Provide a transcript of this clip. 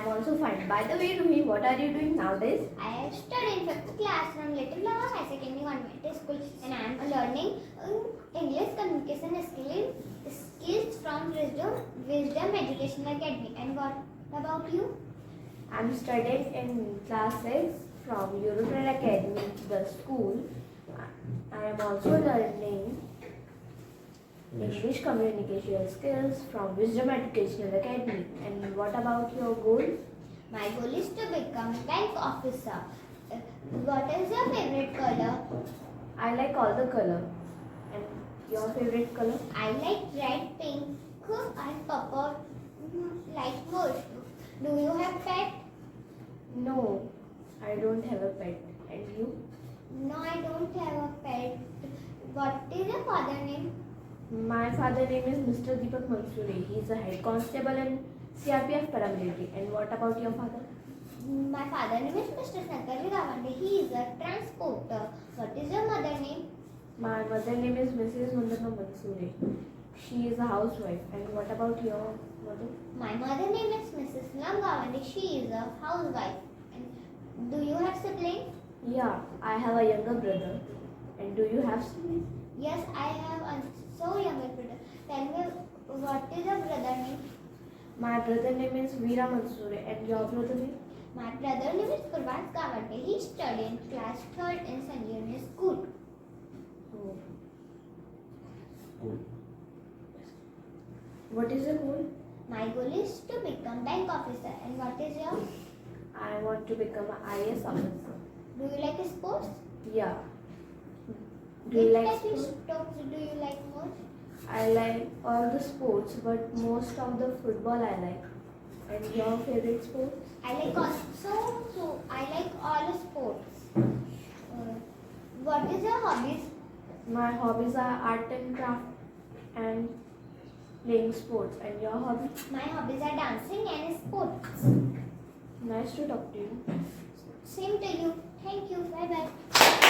am also fine. By the way, Ruhi, what are you doing nowadays? I have studied in 5th class from Little Flower High Secondary Convent School, and I am learning English communication skills from Wisdom Educational Academy. And what about you? I am studying in class 6 from European Academy, the school. I am also learning English communication skills from Wisdom Educational Academy. And what about your goal? My goal is to become bank officer. What is your favorite color? I like all the color. And your favorite color? I like red, pink, and purple, like most. Do you have pet? No, I don't have a pet. And you? No, I don't have a pet. What is your father name? My father name is Mr. Deepak Mansuri. He is a head constable in CRPF paramilitary. And what about your father? My father name is Mr. Sankarji Gawande. He is a transporter. What is your mother name? My mother name is Mrs. Mundana Mansuri. She is a housewife. And what about your mother? My mother name is Mrs. Lam Gawande. She is a housewife. And do you have siblings? Yeah, I have a younger brother. And do you have siblings? Yes, I have a so younger brother. Tell me, what is your brother name? My brother name is Veera Mansuri. And your brother name? My brother name is Purvas Gawande. He studied in class 3rd in Sanjeevani School. Oh. What is your goal? My goal is to become bank officer. And what is yours? I want to become an IAS officer. Do you like sports? Yeah. Do you like sports? Sports do you like most? I like all the sports, but most of the football I like. And your favorite sports? I like I like all sports. What is your hobbies? My hobbies are art and craft and playing sports. And your hobby? My hobbies are dancing and sports. Nice to talk to you. Same to you. Thank you. Bye bye.